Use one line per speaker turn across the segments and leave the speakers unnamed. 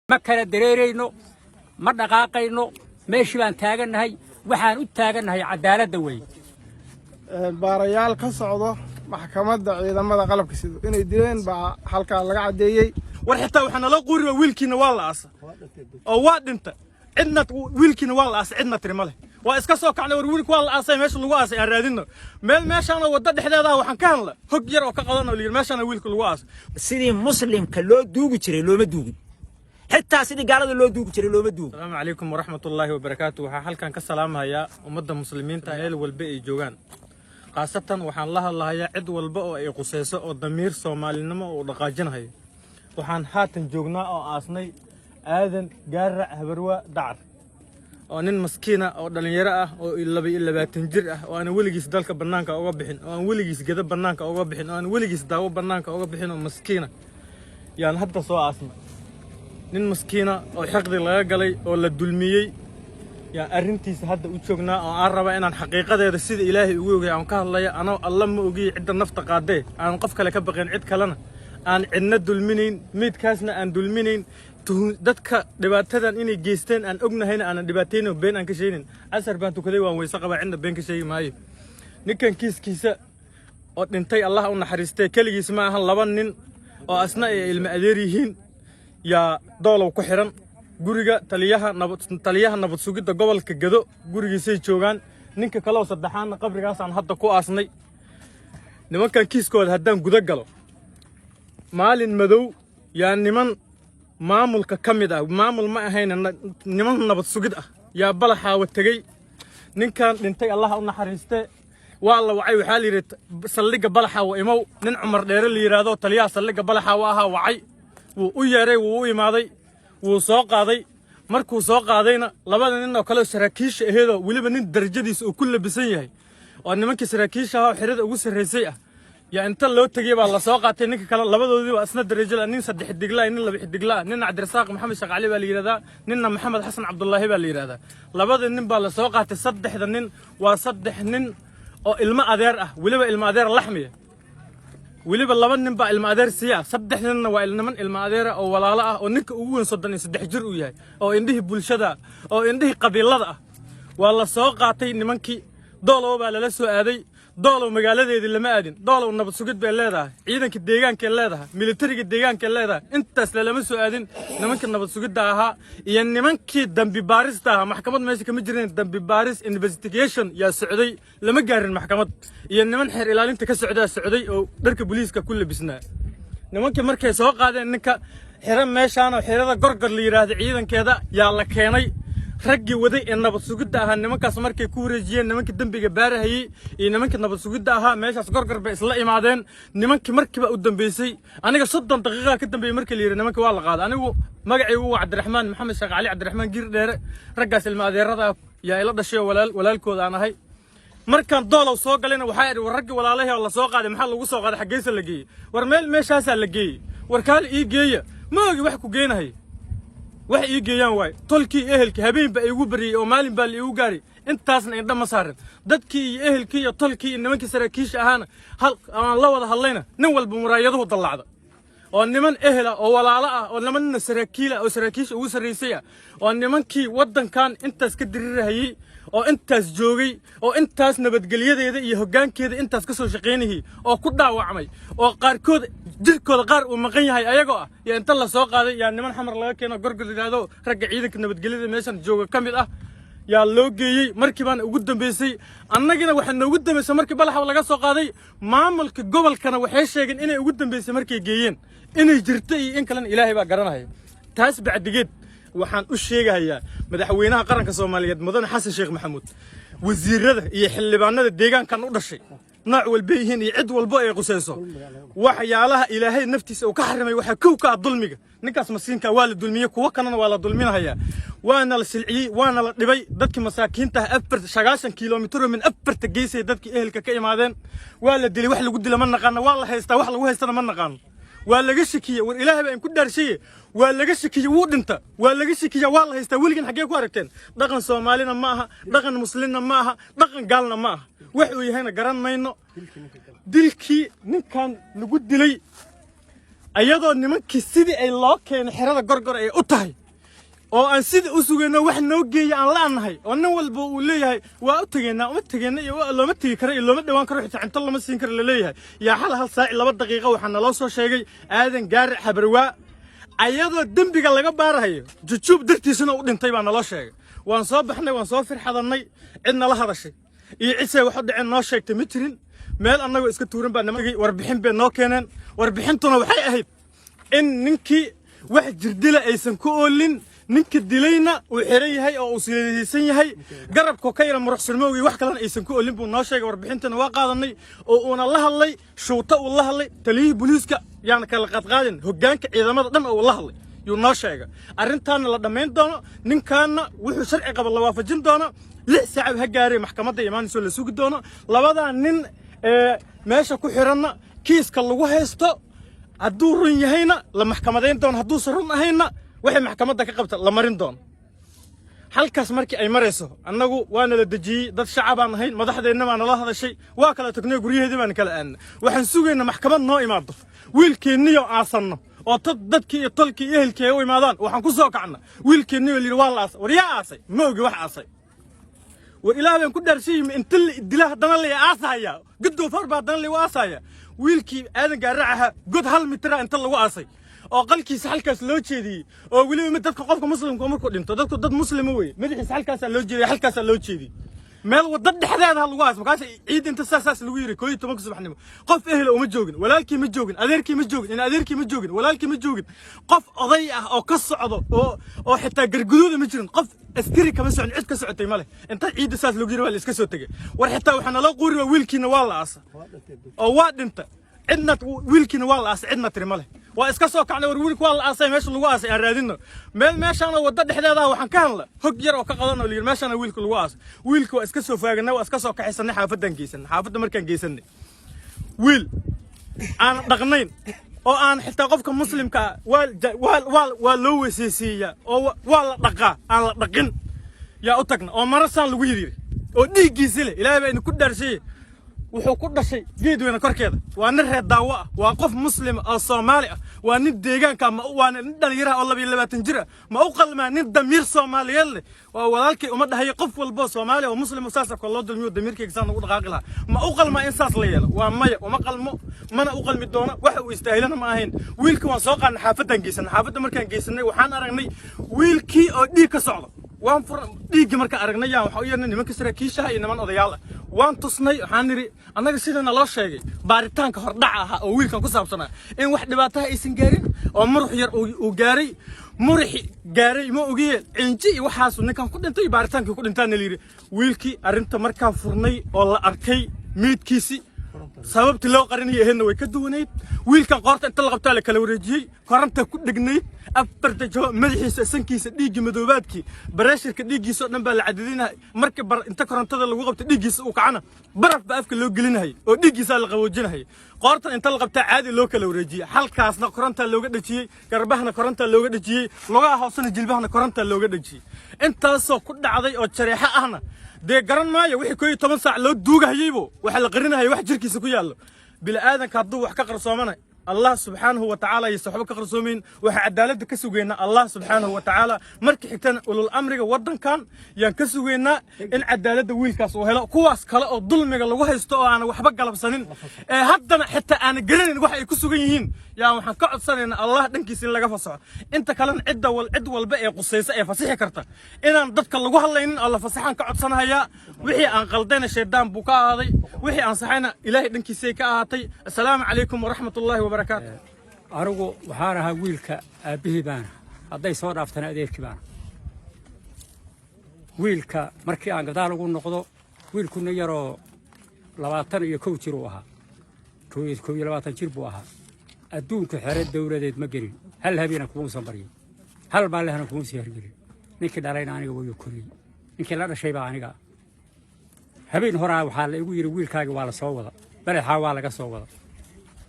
ما كان دريرينو ما دقاقينو ماشي بان تاغنahay waxaan u taaganahay cadaalada weey
baarayaal ka socdo maxkamadda ciidamada qalabka sida inay dileen ba halka laga cadeeyay
war xitaa waxana la qoriyo wiilkiina waa la aasa oo waa dhinta cidna wiilkiina waa la aasa cidna tirmale waa iska soo kacnay war wiilku waa la aasay meesha lagu aasay aan raadino meel meeshaan wada dhexdeeda waxaan ka hadla hog yar oo ka qadan oo liir meeshaan wiilku lagu aasay
sidii muslimka loo duugi jiray looma duugin حتى سيدي قالوا لو دوق جري لو بدوق.
السلام عليكم ورحمة الله وبركاته. وحا حلقان كسلام هيا ومدى مسلمين تايل والبئي جوغان خاصة وحان الله يا عد والبئو اي قسيسة او ضمير سومالي نما او دقاجين هيا وحان هاتن جوغنا او آسني آذن قارع هبروا دعر او نين مسكينة او دلنيرا او إلا باتنجر او انا وليجيس دالك بنانك او بحين او انا وليجيس قدب بنانك او بحين او انا وليجيس داو بنانك او بحين ومسكينة يعني هدا سوا آسنا nin maskiina oo xaqdi laga galay oo la dulmiyay ya arintiisa hadda u joognaa oo aan raba inaan xaqiiqadeeda sida Ilaahay ugu ogay aan ka hadlayo ana Allah ma ogi cid nafta qaadee aan qof kale ka baqeen cid kalena aan cidna dulminayn midkaasna aan dulminayn dadka dhibaatadan inay geysteen aan ognahayna aan dhibaateyno been aan ka sheegin asar baan tukaday waan weysa qaba cidna been ka sheegi maayo ninkan kiiskiisa oo dhintay Allah u naxariistay kaligiis ma ahan laba nin oo asna ay ilma adeer yihiin يا دولو كحرن غوريغا تاليها نبد سوغيدا gobolka Gado gurigiisay joogan ninka kale oo saddexaan qabrigaas aan hadda ku aasnay nimankan kiiskooda hadaan guda galo maalin madow yaa niman maamulka kamid ah maamul ma ahayn niman nabad sugid ah yaa balaxa wa tagay ninkan dhintay Allah u naxariistay waa la wacay waxa la yiraahdo saldhiga balaxa wa imaw nin Umar dheere la yiraahdo taliyaha saldhiga balaxa waa aha wacay wuu yeeray wuu imaaday wuu soo qaaday markuu soo qaadayna labada nin oo kale saraakiisha aheedo waliba nin darajadiisa oo ku labisan yahay oo nimankii saraakiisha ah xirada ugu sareysay ah yaa inta loo tagay baa la soo qaatay ninka kale labadoodii waa isna darajo nin saddex digla nin laba digla nin Cabdirasaaq Maxamed Shaqaali baa la yiraahdaa ninna Maxamed Xasan Cabdullaahi baa la yiraahdaa labada nin baa la soo qaatay saddexda nin waa saddex nin oo ilma adeer ah waliba ilma adeer laxmiya waliba laba nin baa ilma adeer siya saddex ninna waa ilman ilma adeer oo walaalo ah oo ninka ugu weyn 33 jir u yahay oo indhihi bulshada oo indhihi qabiilada ah waa la soo qaatay nimankii doolow baa la soo aaday doolow magaaladeedii lama aadin doolow nabad sugid bay leedahay ciidanka deegaanka leedahay militariga deegaanka leedahay intaas lama soo aadin nimanka nabad sugidda ahaa iyo nimankii dambi baarista ah maxkamad meesha kama jireen dambi baaris investigation yaa socday lama gaarin maxkamad iyo niman xeer ilaalinta ka socday oo dharka booliiska ku labisnaa nimankii markay soo qaadeen ninka xiran meeshaan oo xirada gorgor la yiraahdo ciidankeeda yaa la keenay raggi waday in nabad sugidda ahaa nimankaas markay ku wareejiyeen nimankii dambiga baarahayay iyo nimankii nabad sugidda ahaa meeshaas gorgor bay isla imaadeen nimankii markiiba u dambeysay aniga 30 daqiiqo ka dambeeyay markii la yiraahdo nimankii waa la qaaday anigu magacaygu waa Cabdiraxmaan Maxamed Shaqaali Cabdiraxmaan Giir Dheere raggaas ilma adeerada yaa ila dhashay walaalkooda aan ahay markaan doolow soo galayna waxa ay raggi walaalahay oo la soo qaaday maxaa lagu soo qaaday xageesa la geeyay war meeshaas la geeyay war kaal ii geeya ma ogi wax ku geenahay wax ii geeyaan way tolkii ehelkii habeen ba igu bariyay oo maalin baa igu gaari intaasna indha ma saaran dadkii ehelkii iyo tolkii nimankii saraakiisha ahaana hal aan la wada hadlayna nin walba muraayadahu dallacda oo niman ehela oo walaalo ah oo niman saraakiila oo saraakiisha ugu sareysay oo nimankii wadankan intaas ka dirirahayay oo intaas joogay oo intaas nabadgelyada iyo hoggaankeeda intaas ka soo shaqeynayay oo ku dhaawacmay oo qaarkood jirkooda qaar uu maqan yahay ayagoo ah yaa inta la soo qaaday yaa niman xamar laga keeno gorgor yiraahdo ragga ciidanka nabadgelyada meeshan jooga kamid ah yaa loo geeyay markii baan ugu dambeysay annagina waxa noogu dambeysay markii balaxa laga soo qaaday maamulka gobolkana waxay sheegeen inay ugu dambeysay markay geeyeen inay jirto iyo in kale Ilaahay baa garanaya taas bacdigeed waxaan u sheegayaa madaxweynaha qaranka Soomaaliyeed Mudane Xasan Sheekh Maxamuud wasiirada iyo xildhibaanada deegaankan u dhashay nooc walba yihiin iyo cid walba ay qusayso waxyaalaha Ilaahay naftiisa uu ka xarimay waxa ka dulmiga ninkaas masiinka waa la dulmiyay kuwa kanana waa la dulminayaa waana la silciyay waana la dhibay dadkii masaakiinta 90 kiiloomitir min afarta geesay dadkii ehelka ka imaadeen waa la dilay wax lagu dilay ma naqaan waa la haystaa wax lagu haystana ma naqaan waa laga shakiyay war Ilaahay baa in ku dhaarshay waa laga shakiyay wuu dhinta waa laga shakiyay waa la haystaa waligan xagee ku aragteen dhaqan Soomaalina ma aha dhaqan muslimna ma aha dhaqan gaalna ma aha wax uu yahayna garan mayno dilkii ninkan lagu dilay ayadoo nimankii sidii ay loo keenay xerada gorgor ay u tahay oo aan sidii u sugayno wax noo geeya aan la'anahay oo nin walba uu leeyahay waa u tageynaa uma tageena iyo looma tegi karo iyo looma dhawaan karo xitaa inta lama siin karo la leeyahay yaa hal saac 2 daqiiqo waxaa naloo soo sheegay aadan gaari xabarwaa ayadoo dembiga laga baarahayo jujuub dartiisana u dhintay baa naloo sheegay waan soo baxnay waan soo firxadanay cid nala hadashay iyo cisay wax u dhaceen noo sheegtay ma jirin meel annagoo iska tuuran baa nimankii warbixin bay noo keeneen warbixintuna waxay ahayd in ninkii wax jirdila aysan ku oolin ninka dilayna uu xiran yahay oo uu silaysan yahay garabka ka yara muruxsanmowgii wax kalena aysan ku oolin buu noo sheegay warbixintana waa qaadanay oo uuna la hadlay shuuta uu la hadlay taliyihii booliiska yaan kala qadqaadin hoggaanka ciidamada dhan oo la hadlay yuu noo sheegay arrintaana la dhammayn doono ninkaana wuxuu sharci qaba la waafajin doono 6 saac ha gaaray maxkamadda imaanayso la sugi doono labadaa nin meesha ku xiranna kiiska lagu haysto hadduu run yahayna la maxkamadayn doono hadduusan run ahayna waxay maxkamadda ka qabta la marin doono halkaas markii ay marayso annagu waana la dejiyey dad shacabaan ahayn madaxdeenna baa nala hadashay waa kala tagnay guryaheedii baan kala aadnay waxaan sugaynaa maxkamad noo imaado wiilkeenniyo aasanno oo dadkii iyo tolkii iyo ehelkii ay u imaadaan waxaan ku soo kacna wiilkeenniyo la yidhi waa la aasay war yaa aasay ma ogi wax aasay war ilaah baan ku dhaarshayay inta dila haddana la aasaya guddo far baa haddana la aasaya wiilkii aadan gaaracaha god 1 mitir inta lagu aasay oo qalkiisa halkaas loo jeediyay oo waliba mid dadka qofka muslimka markuu dhinto dadku dad muslimo weey madaxiisa halkaas loo jeediyay halkaas loo jeediyay meel wada dhexdeeda lagu aas markaas ciid inta saas lagu yiri 12 subaxnimo qof ehel uma joogin walaalkii ma joogin adeerkii ma joogin in adeerkii ma joogin walaalkii ma joogin qof oday ah oo ka socdo oo xitaa garguduud ma jirin qof askari kama socon cid ka socotay male inta ciid saas lagu yiri waa la iska soo tagay war xitaa waxana la qoori wiilkiina waa la aas oo waa dhinta cidna wiilkiina waa la aas cidna tiri male waa iska soo kacnay war wiilku waa la aasay meesha lagu aasay aan raadino meeshaan wada dhexdeeda waxaan ka hadla hog yar oo ka qadan oo liir meeshaan wiilku lagu aasay wiilku waa iska soo faaganay waa iska soo kaxaysanay xaafadan geysan xaafada markaan geysanay wiil aan dhaqnayn oo aan xitaa qofka muslimka waa loo weesaysiiya oo waa la dhaqaa aan la dhaqin yaa u tagna oo marasaan lagu yiri oo dhiigiisa leh ilaahay baa ku dhaarshay wuxuu ku dhashay geed weyn korkeeda waa nin reer daawo ah waa qof muslim oo Soomaali ah waa nin deegaanka ma waa nin dhalinyaro oo 22 jir ma u qalmaa nin damiir Soomaaliyeed leh waa walaalkii uma dhahay qof walba Soomaali oo muslim oo saas loo dulmiyo damiirkiisa san ugu dhaqaaqi laha ma u qalmaa in saas la yeelo waa maya uma qalmo mana u qalmi doono waxa uu istaahilana ma ahayn wiilka waan soo qaadnay xaafadan geysan xaafada markaan geysanay waxaan aragnay wiilkii oo dhiig ka socdo waan fur dhiig marka aragnay waxa uu yeernay nimanka saraakiisha iyo niman odayaal ah waan tusnay waxaan niri annaga sidana loo sheegay baaritaanka hordhac ah oo wiilkan ku saabsanaa in wax dhibaato aysan gaarin oo murux yar uu gaaray murixi gaaray ma ogiye inji waxaas ninkan ku dhintay baaritaanka ku dhintaan la yiri wiilkii arinta markaa furnay oo la arkay meedkiisi sababti loo qarinay aheena way ka duwaneed wiilkan qoorta inta la qabtaa la kala wareejiyay koranta ku dhignayd afarta joo madaxiisa sankiisa dhiigi madoobaadkii bareeshirka dhiigiisa dhan baa la cadadinahay markii inta korontada lagu qabtay dhiigiisa uu kacana baraf ba afka loo gelinahay oo dhiigiisa la qaboojinahay qoorta inta la qabtaa caadi loo kala wareejiyay halkaasna koronta looga dhajiyay garbahana koronta looga dhajiyay lugaha hoosana jilbahana koronta looga dhajiyay intaasoo ku dhacday oo jareexa ahna dee garan maayo wixii 12 saac loo duugahayaybo waxa la qarinahay wax jirkiisa ku yaalo bila aadanka hadduu wax ka qarsoomana الله سبحانه وتعالى يصحبك قرصومين وعدالة كسوجينا الله سبحانه وتعالى مركي حتى أولو الأمر وضن كان ينكسوجينا إن عدالة ويلكاس وهلا كواس كلا الظلم يقول وحي استوى أنا وحبق قلب سنين هدنا حتى أنا قرن وحي كسوجين يا محقق سنين الله دنكيس اللي قفصه أنت كلام عدة والباقي قصيصة فصيح كرتا إن ضدك الله وهلا إن الله فصيحان قعد سنة هيا وحي أن قلدنا الشيطان بكاء هذي وحي أن صحينا إلهي دنكيسي كاهاتي السلام عليكم ورحمة الله وبركاته
أرجو وحارها ويلك به بان هذا يصير أفتنا أديك بان ويلك مركي عن قدار يقول نقضه ويلك نيرو لواتن يكوتشروها كوي لواتن شربوها الدون كحرد دورة ديت مجري هل هبينا كون صبري هل بالله نكون سيرجري نكد علينا عنك ويكوني نكد لا شيء بعنيك هبين هرا وحال يقول ويلك هاي ولا صوّدا بل حاول كصوّدا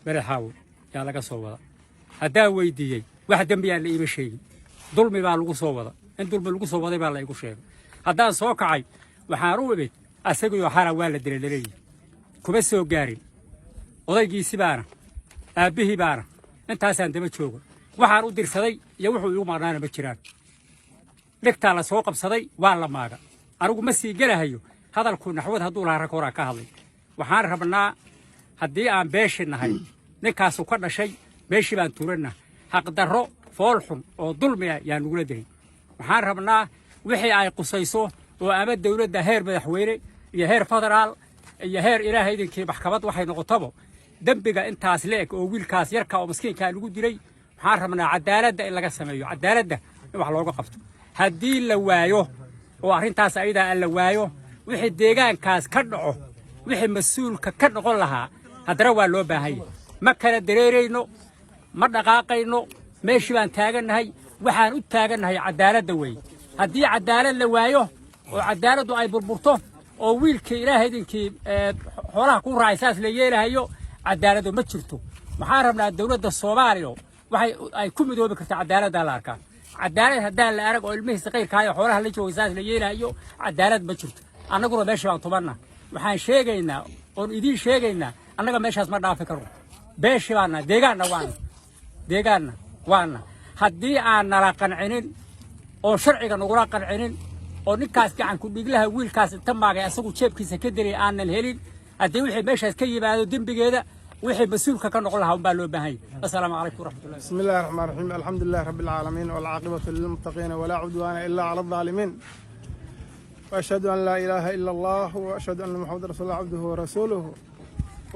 بل حاول يا لك صوّدا هذا ويدي واحد دمبي على أي شيء ظلم بالغو صوّدا إن ظلم بالغو صوّدا بالله يقول شيء هذا صوّكعي وحارو بيت أسقي وحارة والد دري كبس وجاري وضيجي سبارة أبيه بارة intaasaan daba jooga waxaan u dirsaday iyo wuxuu igu maqnaana ma jiraan dhigtaa la soo qabsaday waa la maaga anigu ma sii gelahayo hadalku naxwad hadduu lahaa rag horaa ka hadlay waxaan rabnaa haddii aan beeshi nahay ninkaasu ka dhashay beeshii baan tuuranna xaqdarro fool xun oo dulmi ah yaa nugula dilay waxaan rabnaa wixii ay qusayso oo ama dawladda heer madaxweyne iyo heer federaal iyo heer ilaahay idinkii maxkamad waxay noqotaba dembiga intaas leeg oo wiilkaas yarka oo miskiinkaa lagu dilay waxaan rabnaa cadaaladda in laga sameeyo cadaaladda in wax looga qabto haddii la waayo oo arrintaas ayadaa la waayo wixii deegaankaas ka dhaco wixii mas-uulka ka noqon lahaa haddana waa loo baahan yahay ma kala dareerayno ma dhaqaaqayno meeshii baan taagannahay waxaan u taagannahay cadaaladda weeye haddii cadaalad la waayo oo cadaaladdu ay burburto oo wiilkii ilaahay idinkii xoolaha ku raacay saas la yeelahayo cadaaladdu ma jirto waxaan rabnaa dawladda soomaaliya waxay ay ku midoobi kartaa cadaaladda la arkaa cadaalad haddaan la arag oo ilmihiisa qayrkaayo xoolaha la joogay saas la yeelahayo cadaalad ma jirto annaguna meesha baan tubanna waxaan sheegaynaa oon idiin sheegaynaa annaga meeshaas ma dhaafi karno beeshi baana deegaanna waana haddii aan nala qancinin oo sharciga nagula qancinin oo ninkaas gacan ku dhiglaha wiilkaas inta maagay asagu jeebkiisa ka dilay aanan helin haddii wixii meeshaas ka yimaado dembigeeda wixii mas-uulka ka noqon lahaa unbaa loo baahan yahay assalaamu calaykum waraxmatullahi
بسم الله الرحمن الرحيم الحمد لله رب العالمين والعاقبة للمتقين ولا عدوان إلا على الظالمين وأشهد أن لا إله إلا الله وأشهد أن محمد رسول الله عبده ورسوله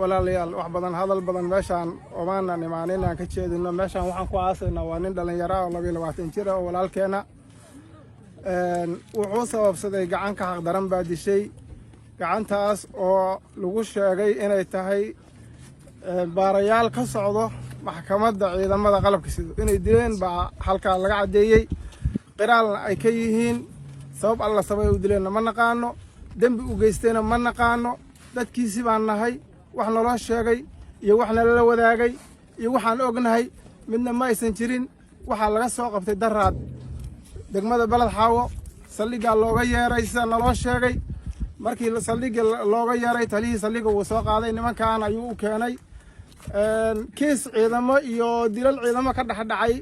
ولا ليال وحبضا هذا البضن ماشان ومانا نمانينا كتشيدنا ماشان وحن كواسنا ونين دلن يرى ولبي لواتين جرى ولا الكينا وحوصة وبصدي قعان كحق درن بعد الشيء قعان تاس oo lagu sheegay inay tahay baarayaal ka socdo maxkamadda ciidamada qalabka sida inay dileen baa halka laga cadeeyay qiraalna ay ka yihiin sabab alla sabay u dileen ma naqaano dambi u geystayna ma naqaano dadkiisi baan nahay wax naloo sheegay iyo wax nala wadaagay iyo waxaan ognahay midna ma aysan jirin waxa laga soo qabtay daraad degmada balad xaawo saldhiga looga yeeray sida naloo sheegay markii saldhiga looga yeeray talihii saldhiga uu soo qaaday nimankaan ayuu u keenay kiis ciidamo iyo dilal ciidamo ka dhaxdhacay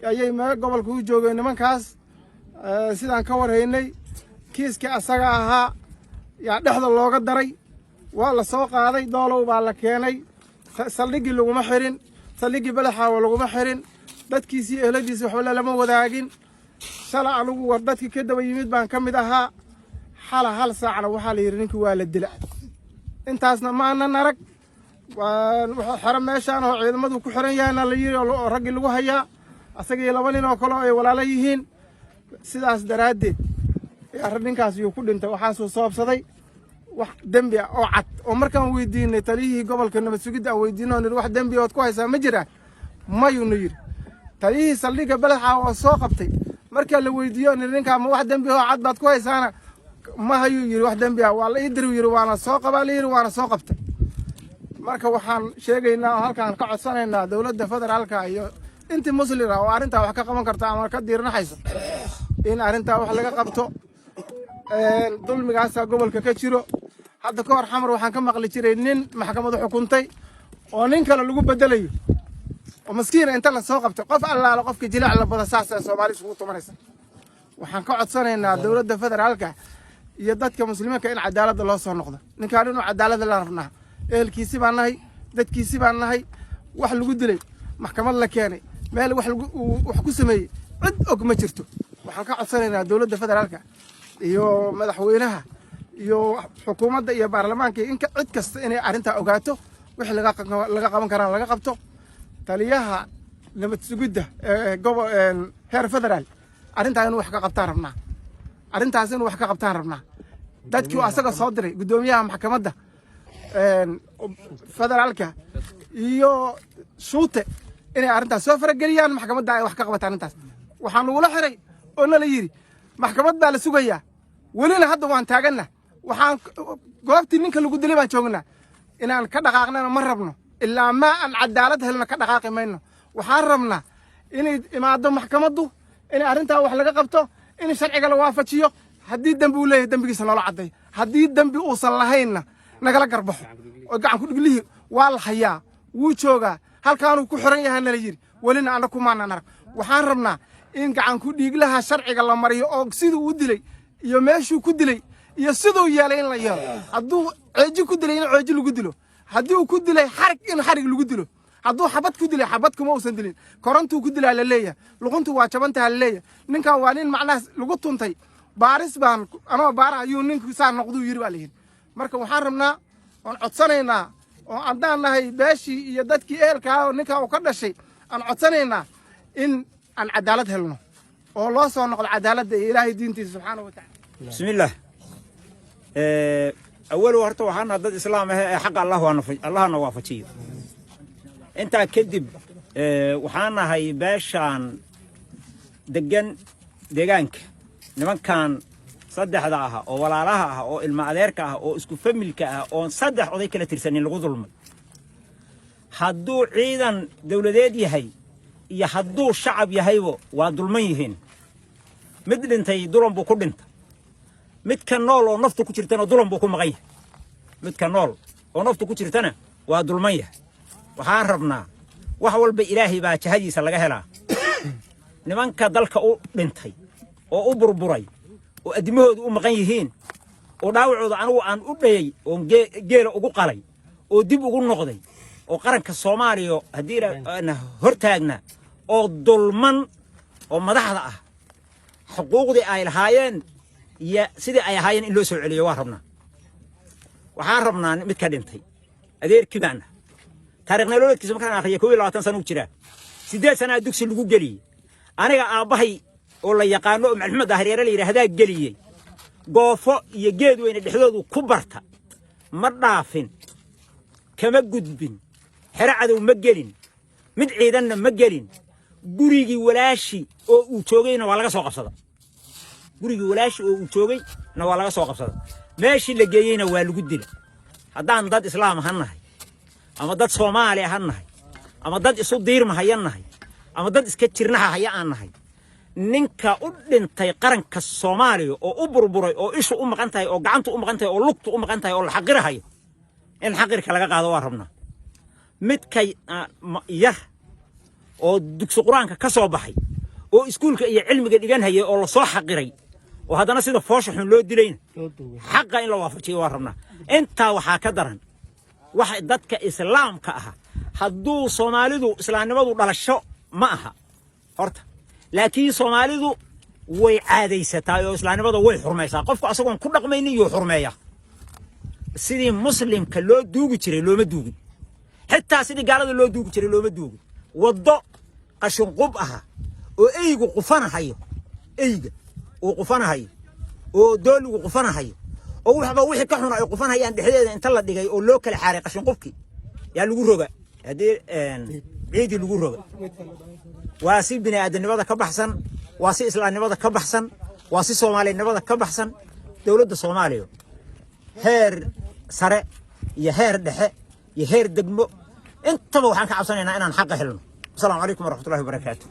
ayay gobolka u joogeen nimankaas sidaan ka warhaynay kiiskii asaga ahaa yaa dhexda looga daray waa la soo qaaday doolow baa la keenay saldhigii laguma xirin saldhigii balaxaawo laguma xirin dadkiisii ehladiisi waxba lama wadaagin shala anigu war dadkii ka daba yimid baan ka mid ahaa xala hal saacna waxaa la yidhi ninkii waa la dila intaasna ma aanan arag xero meeshaan oo ciidamadu ku xiran yahayna la yidhi oo raggii lagu hayaa asagii laba nin oo kale ay walaalo yihiin sidaas daraaddeed ninkaas yuu ku dhintay waxaasuu soobsaday wax dembi ah oo cad oo markaan weydiinay taliyihii gobolka nabad sugidda aan weydiinoo nidhi wax dembi ood ku haysaa ma jiraan mayuuna yidhi taliyihii saldhigga balaxa oo soo qabtay markaa la weydiiyo nidhi ninkaa ma wax dembi oo cad baad ku haysaana ma hayuu yidhi wax dembi ah waa la ii diriw yidhi waana soo qabaa la yidhi waana soo qabtay marka waxaan sheegaynaa oo halkaan ka codsanaynaa dowladda federaalka iyo intii muslim ah oo arrintaa wax ka qaban karta ama ka diirnaxayso in arrintaa wax laga qabto dulmigaasaa gobolka ka jiro hadda ka hor xamar waxaan ka maqli jiray nin maxkamadu xukuntay oo nin kale lagu bedelayo oo maskiina inta la soo qabtay qof allaala qofka jilaac la bada saas ee Soomaali isugu tumanaysa waxaan ka codsanaynaa dowladda federaalka iyo dadka muslimiinta in cadaaladda loo soo noqdo ninkaan inuu cadaaladda la rabnaa ehelkiisi baan nahay dadkiisi baan nahay wax lagu dilay maxkamad la keenay meel wax ku sameeyay cid og ma jirto waxaan ka codsanaynaa dowladda federaalka iyo madaxweynaha iyo xukuumadda iyo baarlamaanka in cid kasta inay arrintaa ogaato wixii laga qaban karaan laga qabto taliyaha nabad sugidda heer federaal arrintaa inuu wax ka qabtaan rabnaa arrintaas inuu wax ka qabtaan rabnaa dadkii asaga soo diray guddoomiyaha maxkamadda federaalka iyo shuute inay arrintaas soo farageliyaan maxkamadda ay wax ka qabataan arrintaas waxaan nagula xiray oo nala yidhi maxkamad baa la sugayaa welina hadda waan taaganna waxaan goobtii ninka lagu dilay baan joognaa inaan ka dhaqaaqnana ma rabno ilaa ma aan cadaalad helna ka dhaqaaqi mayno waxaan rabnaa inay imaado maxkamaddu inay arrintaa wax laga qabto in sharciga la waafajiyo haddii dembi uu leeyahay dembigiisa loola caddeeyo haddii dembi uusan lahaynna nagala garbaxo oo gacan ku dhiglihii waa la hayaa wuu joogaa halkaanuu ku xiran yahay nala yiri welina anna kumaanan arag waxaan rabnaa in gacan ku dhiiglaha sharciga la mariyo oo siduu u dilay iyo meeshuu ku dilay iyo siduu yeelay in la yeelo hadduu ceeji ku dilay in ceeji lagu dilo haddii uu ku dilay xarig in xarig lagu dilo hadduu xabad ku dilay xabad kuma uusan dilin korontuu ku dilaa la leeyahay luquntu waa jabantaha la leeyahay ninkan waa nin macnaha lagu tuntay baaris baan anoo baara ayuu ninku saa noqduu yiri baa la yidhi marka waxaan rabnaa oon codsanaynaa oo haddaan nahay beeshii iyo dadkii ehelkaa oo ninkaa uu ka dhashay aan codsanaynaa in aan cadaalad helno oo loo soo noqdo cadaaladda iyo ilaahay diintiisa subxaana wa tacaala
bismillaah awal horta waxaan dad islaam ah xaq allahna waafajiyo intaa kadib waxaan nahay beeshaan degan deegaanka nimankan saddexda ah oo walaalaha ah oo ilma adeerka ah oo isku familka ah oo saddex oday kala tirsanin lagu dulmay hadduu ciidan dawladeed yahay iyo hadduu shacab yahaybo waa dulman yihiin mid dhintay dulan buu ku dhintay midka nool oo naftu ku jirtana dulan buu ku maqan yahay midka nool oo naftu ku jirtana waa dulman yahay waxaan rabnaa wax walba ilaahay baa jahadiisa laga helaa nimanka dalka u dhintay oo u burburay oo adimahoodu u maqan yihiin oo dhaawacooda anigu aan u dhayay oo geela ugu qalay oo dib ugu noqday oo qaranka Soomaaliya hadii la hortaagna oo dulman oo madaxda ah xuquuqdii ay lahaayeen iyo sidii ay ahaayeen in loo soo celiyo waxaan rabnaa mid ka dhintay adeerkii baana taariikhna nololkiisa markaan akhriyo 22 sano u jira 8 sano dugsi lagu galiyay aniga aabahay oo la yaqaano Maxamed Ahriyaare la yiraahdaa galiyay goofo iyo geed weyn dhexdoodu ku barta ma dhaafin kama gudbin xira cadow ma gelin mid ciidanna ma gelin gurigii walaashi oo uu joogayna waa laga soo qabsada gurigii walaashi oo uu joogayna waa laga soo qabsada meeshii la geeyayna waa lagu dilay haddaan dad islaam ahanahay ama dad Soomaali ahanahay ama dad isu diirmahayanahay ama dad iska jirnaha haya aan nahay ninka u dhintay qaranka Soomaaliya oo u burburay oo ishu u maqan tahay oo gacantu u maqan tahay oo lugtu u maqan tahay oo la xaqirahayo in xaqirka laga qaado waa rabnaa midkay yar oo dugsi quraanka ka soo baxay oo iskuulka iyo cilmiga dhigan hayay oo la soo xaqiray oo haddana sida foosha xun loo dilayna xaqa in la waafajiyo waa rabnaa intaa waxaa ka daran wax dadka islaamka ah hadduu Soomaalidu islaamnimadu dhalasho ma aha horta laakiin Soomaalidu way caadaysataa oo islaamnimada way xurmaysaa qofku asagoon ku dhaqmaynin iyo xurmeeya sidii muslimka loo duugi jiray looma duugin xitaa sidii gaalada loo duugi jiray looma duugin wado qashin qub ah oo eygu qufanahayo eyga oo qufanahayo oo dooligu qufanahayo oo waxba wixii ka xun ay qufanayaan dhexdeeda inta la dhigay oo loo kala xaaray qashin qubki yaa lagu roga hadii ciidi lagu roga waa si bini'aadanimada ka baxsan waa si islaamnimada ka baxsan waa si Soomaalinimada ka baxsan dawladda Soomaaliya heer sare iyo heer dhexe iyo heer degmo intaba waxaan ka cabsanaynaa inaan xaq helno. Assalaamu alaykum wa rahmatullahi wa barakaatuh.